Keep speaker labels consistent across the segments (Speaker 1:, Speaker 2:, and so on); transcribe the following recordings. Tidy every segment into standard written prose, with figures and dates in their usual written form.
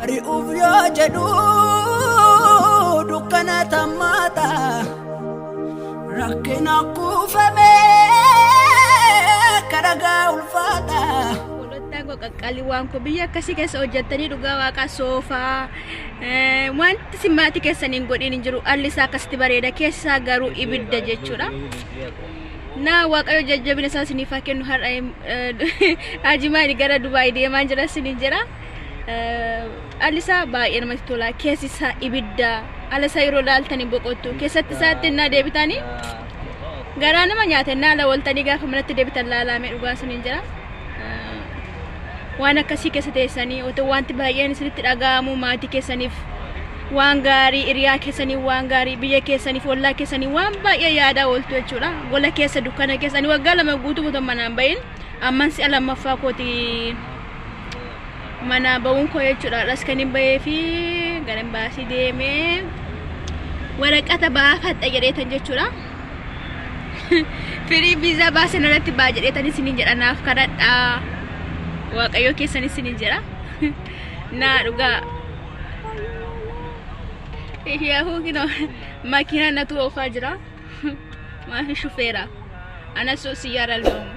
Speaker 1: ri'uuf yoo jedhu dukkana tammaata rakkina kuufamee karagaa ulfaata.
Speaker 2: Tango qaqqaliiwwan ko biyya akkasii keessa hojjettanii dhugaa waaqa soofaa wanti simmaati keessaniin godhin hin jiru. Alli isaa akkasitti bareeda, keessaa garuu ibidda jechuudha. Na waaqayyo jajjabina isaa isiniif haa kennu. Har'a Hajimaan gara Dubaay deemaa jira isiniin jira. Alli isaa baay'ee namatti tola, keessi isaa ibidda. Ala isaa yeroo laaltanii boqottu, keessatti isaatti innaa deebitanii garaa nama nyaata innaa ala waltanii gaafa manatti deebitan laalamee dhugaa isiniin jira. Waan akkasii keessa teessanii otoo wanti baay'een isinitti dhaga'amu maatii keessaniif waan gaarii, hiriyaa keessanii waan gaarii, biyya keessaniif, ollaa keessanii waan baay'ee yaadaa ooltu jechuudha. Gola keessa dukkana keessanii waggaa 2 guutuu otoo manaan bahin amman si'a lammaffaa kooti mana ba'uun koo jechuudha. Dhas kan hin bahee fi gara baasii deemee waraqata baafadha jedheetan jechuudha. Firii viizaa baasan irratti baa jedheetan isiniin jedhanaaf kadhadhaa. Waaqayyo keessan isiniin jira. Na dhugaa yaahuu kino makiina natu oofaa jira. Maafi shufeera ana soo siyyaara loom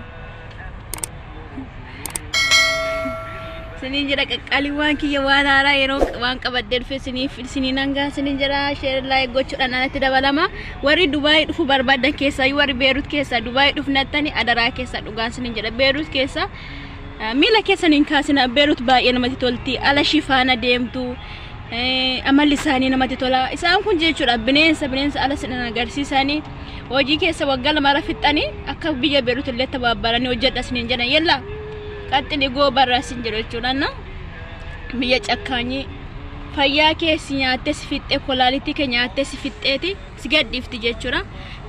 Speaker 2: isiniin jira. Qaqqaliiwwan kiyya waan haaraa yeroo waan qabadde dhufe isiniin hangaa isiniin jira. Sheer laayik gochuudhaan anatti dabalama. Warri Dubaay dhufu barbaadan keessaa warri Beerut keessaa Dubaay dhufnattani adaraa keessaa dhugaan isiniin jira. Beerut keessaa Mila keessaniin kaasina. Beerut baay'ee namatti tolti. Ala shifaana deemtu. Amalli isaanii namatti tola. Isaan kun jechuudha bineensa ala sinan agarsiisanii hojii keessa waggaa 2 fixxanii akka biyya Beerut illee tabaabbaranii hojjedha isiniin jedhan yella qaxxini goobarraa isin jedhu jechuudha. Biyya cakkaanyii fayyaa keessi nyaattee si fixxee kolaalitii kee nyaattee si fixxeeti si gadhiifti jechuudha.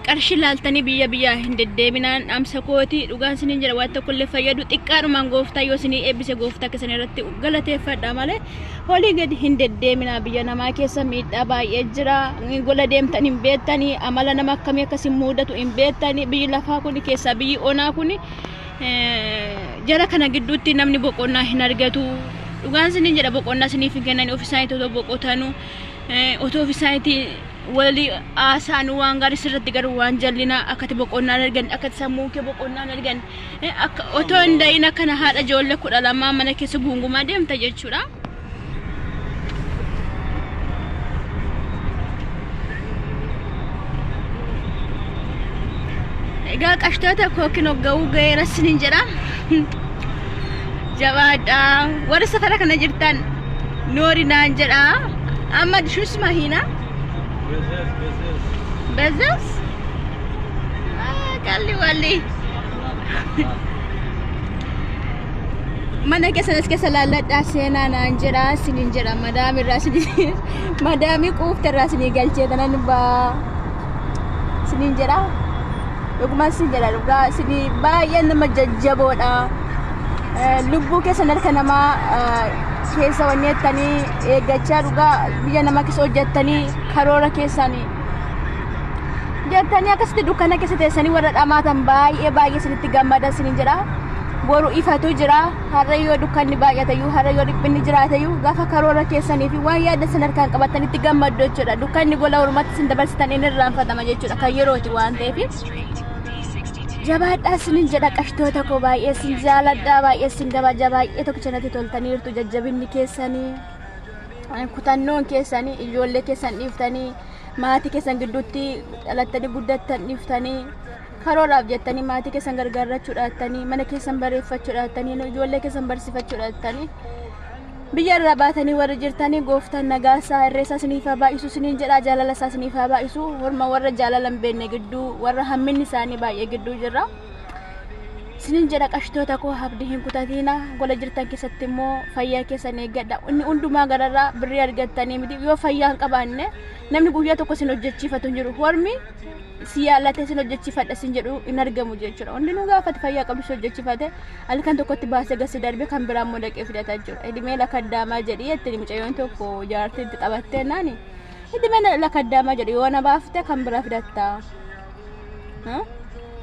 Speaker 2: Qarshii laaltanii biyya hin deddeebinaan dhaamsa kooti dhugaan isiniin jedha. Waan tokko illee fayyadu xiqqaadhumaan gooftaa yoo isinii eebbise gooftaa keessan irratti galateeffadha malee holii gadi hin deddeebinaa. Biyya namaa keessa miidhaa baay'ee jira. Gola deemtan hin beektanii, amala nama akkamii akkasiin mudatu hin beektanii. Biyyi lafaa kun keessaa biyyi onaa kun jara kana gidduutti namni boqonnaa hin argatu. Dhugaan isiniin jedha boqonnaa isiniif hin kennan ofiisaaniitti otoo boqotanu otoo ofiisaaniitti wali aasaan waan gaarii sirratti garuu waan jallinaa akkati boqonnaan argan akkati sammuu kee boqonnaan argan otoo hin da'iin akkana haadha ijoollee 12 mana keessa guungumaa deemta jechuudha. Egaa qashtoota kookin hogga'uu ga'eera isiniin jedha. Jabaadha warri safara kana jirtan noori naan jedha. Amma dishuus mahina Bezos? Kali wali. Mana keessanas keessa laalladhaa seenaa naan jedha isiniin jedha. Madaami irraa isinii madaami quufte irraa isinii galchee tanan isiniin jedha. Dhuguma isin jedha dhugaa isinii baay'ee nama jajjaboodha. Lubbuu keessan harka namaa keessa wanneettanii eeggachaa dhugaa biyya namaa keessa hojjettanii karoora keessanii jettanii akkasitti dukkana keessa teessanii warra dhamaatan baay'ee isinitti gammada isiniin jedha. Boru ifatu jira. Har'a yoo dukkanni baay'atayyuu har'a yoo dhiphinni jiraatayyuu gaafa karoora keessanii fi waan yaadda san harkaan qabatanitti gammadu jechuudha. Dukkanni gola ormatti isin dabarsitan inni irraanfatama jechuudha kan yerooti waan ta'eef. Jabaadhaa isiniin jedha qashtoota koo baay'ee isin jaaladhaa baay'ee isin kabaja baay'ee tokkicha natti toltaniirtu. Jajjabinni keessanii kutannoon keessanii ijoollee keessan dhiiftanii maatii keessan gidduutti dhalattanii guddattan dhiiftanii karooraaf jettanii maatii keessan gargaarachuudhaattanii mana keessan bareeffachuudhaattanii ijoollee keessan barsiifachuudhaattanii biyya irraa baatanii warra jirtanii gooftaan nagaasaa irreessaa isiniif haa baay'isu isiniin jedha. Jaalala isaa isiniif haa baay'isu. Horma warra jaalala hin beekne gidduu warra hamminni isaanii baay'ee gidduu jira. Isiniin jedha qashtoota koo abdii hin kutatina. Gola jirtan keessatti immoo fayyaa keessan eeggadha. Inni hundumaa gararraa birrii argattanii miti yoo fayyaa hin qabaanne namni guyyaa tokko isin hojjechiifatu hin jiru. Hormi si yaallatee isin hojjechiifadha isin jedhu hin argamu jechuudha. Hundinuu gaafate fayyaa qabdu isin hojjechiifate halkan tokkotti baasee gasi darbe kan biraan immoo dhaqee fidata jechuudha. Idimee lakaddaamaa jedhi jettanii mucayyoon tokko jaartii itti qabattee naani idimee lakaddaamaa jedhi yoo na baafte kan biraa fidatta.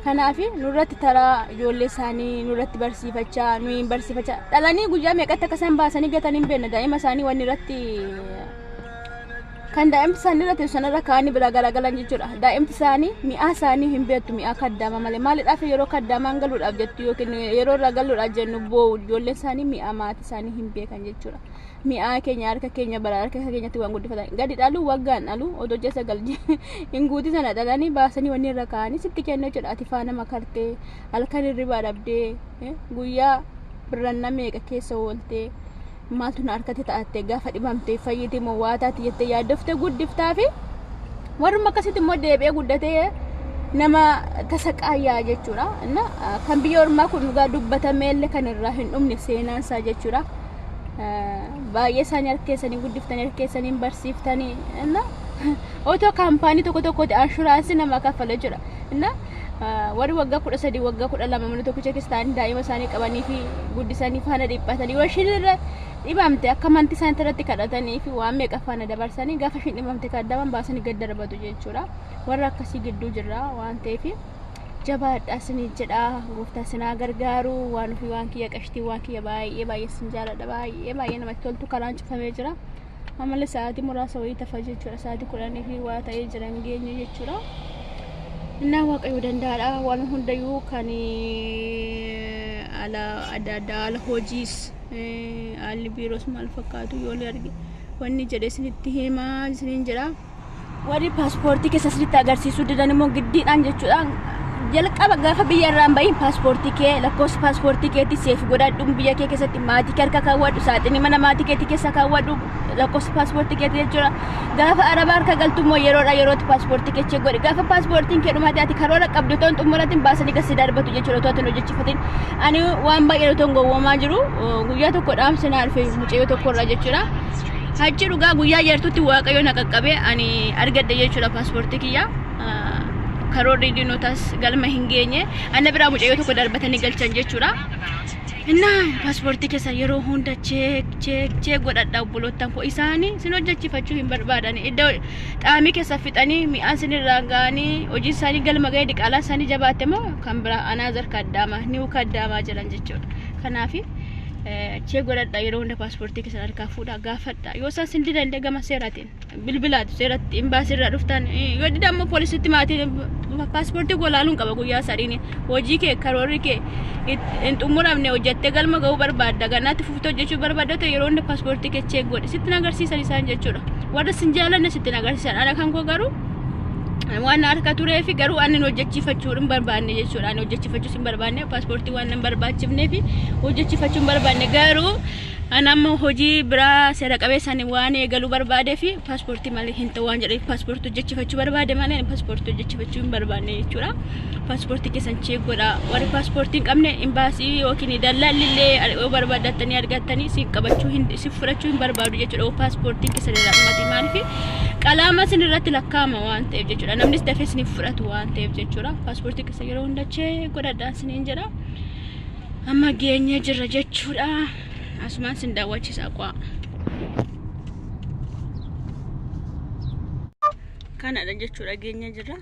Speaker 2: Kanaafi nurratti taraa ijoollee isaanii nurratti barsiifachaa nuyi barsiifachaa dhalanii guyyaa meeqatti akka isaan baasanii gatanii hin beekne daa'ima isaanii wanni irratti kan daa'imti isaanii irratti sanarra kaanii bira garagalan jechuudha. Daa'imti isaanii mi'aa isaanii hin beektu mi'aa kaddaama malee maaliidhaaf yeroo kaddaamaan galuudhaaf jettu yookiin yeroo irraa galuudhaaf jennu boo'u ijoolleen isaanii mi'aa maatii isaanii hin beekan jechuudha. Mi'aa keenya harka keenya bara harka keenyatti waan guddifatan gadi dhalu waggaan dhalu odoo jeessa galje hin guuti sana dhalanii baasanii wanni irra kaanii sitti kennu jechuudha. Ati faana makartee halkan hirribaa dhabdee guyyaa birranna meeqa keessa ooltee maaltu na harkatti ta'attee gaafa dhibamtee fayyitee moo waa taati jettee yaaddoftee guddiftaa fi warruma akkasitti immoo deebi'ee guddatee nama tasaqaayyaa jechuudha. Kan biyya ormaa kun dhugaa dubbatamee illee kan irraa hin dhumne seenaan isaa jechuudha. Baay'ee isaanii harka keessanii guddiftanii harka keessanii barsiiftanii otoo kaampaanii tokko tokkotti inshuraansii nama kaffala jechuudha. Warri waggaa 13 waggaa 12 mana tokkicha keessaanii daa'ima isaanii qabanii fi guddisanii faana dhiphatanii washin irra dhibamte akka manti isaanii irratti kadhatanii fi waan meeqa faana dabarsanii gaafa shin dhibamte kaddaban baasanii gad darbatu jechuudha. Warra akkasii gidduu jirra waan ta'eef jabaadhaa isinii jedha gooftaa sinaa gargaaru waan ofii waan kiyya qashtii waan kiyya baay'ee sin jaaladha baay'ee namatti toltu karaan cufamee jira. Ammallee sa'aatii muraasa wayii tafa jechuudha. Sa'aatii 10 fi waa ta'ee jiran geenye jechuudha. Nah waaqayyo dandaadha waan hundayyuu kan ala adda ala hojiis alli biiroos maal fakkaatu yoo arge wanni jedhee isinitti himaa isiniin jedha. Warri paaspoortii keessa isinitti agarsiisuu didan immoo giddiidhaan jechuudha. Jalqaba gaafa biyya irraan bahin paaspoortii kee lakkoofsa paaspoortii keetti seef godhadhu biyya kee keessatti maatii harka kaawwadhu saaxinii mana maatii keetti keessa kaawwadhu lakkoofsa paaspoortii keetti jechuudha. Gaafa arabaa harka galtu immoo yerootti paaspoortii kee godhi gaafa paaspoortiin kee dhumaate ati karoora qabdu toon xumuratiin baasanii gasi darbatu jechuudha to'atan hojjechiifatin. Ani waan baay'ee toon gowwoomaa jiru guyyaa tokko dhaamsinaa dhufe mucayyoo tokkorra jechuudha. Hachi dhugaa guyyaa yeertutti waaqayyo na qaqqabee ani argadde jechuudha paaspoortii kiyya. Karoorri diinotas galma hin geenye anna biraa mucayyoo tokko darbatanii galchan jechuudha. Paaspoortii keessa yeroo hunda cheek godhadha obbolootaan koo isaanii sin hojjechiifachuu hin barbaadan iddoo xaamii keessa fixanii mi'aan sin irraa ga'anii hojii isaanii galma ga'ee diqaalaa isaanii jabaatte moo kan biraa anaazar kaddaamaa ni'uu kaddaamaa jedhan jechuudha. Kanaaf cheek godhadha yeroo hunda paaspoortii keessa harkaa fuudha gaafadha yoo isaan sin didande gama seeraatiin bilbilaatu seeratti imbaasii irraa dhuftan yoo didammoo poolisitti maatiin paaspoortii golaaluun qaba guyyaa sadiin hojii kee karoorri kee hin xumuramne hojjettee galma ga'uu barbaadda gannaatti fuftee hojjechuu barbaadda yeroo hunda paaspoortii kee cheek godhi sitti agarsiisan isaan jechuudha. Warra sin jaalanne sitti agarsiisan ana kan koo garuu waan harka turee fi garuu ani hojjechiifachuu hin barbaanne jechuudha. Ani hojjechiifachuu hin barbaanne paaspoortii waan hin barbaachifnee fi hojjechiifachuu hin barbaanne garuu anamma hojii biraa seera qabeessaan waan eegaluu barbaadee fi paaspoortii malee hin ta'u waan jedheef paaspoortii hojjechiifachuu barbaade malee paaspoortii hojjechiifachuu hin barbaanne jechuudha. Paaspoortii keessan cheek godha warri paaspoortii hin qabne imbaasii yookiin dallaalillee yoo barbaaddatanii argattanii si qabachuu si fudhachuu hin barbaadu jechuudha. Paaspoortii keessan irraa dhumate maaliif qalama sin irratti lakkaa'ama waan ta'eef jechuudha. Namnis dafee sin fudhatu waan ta'eef jechuudha. Paaspoortii keessan yeroo hunda cheek godhadhaan siniin jedha. Amma geenye jirra jechuudha. Asumaan sin daawwachiisa kwa kanadha jechuudha geenye jirra.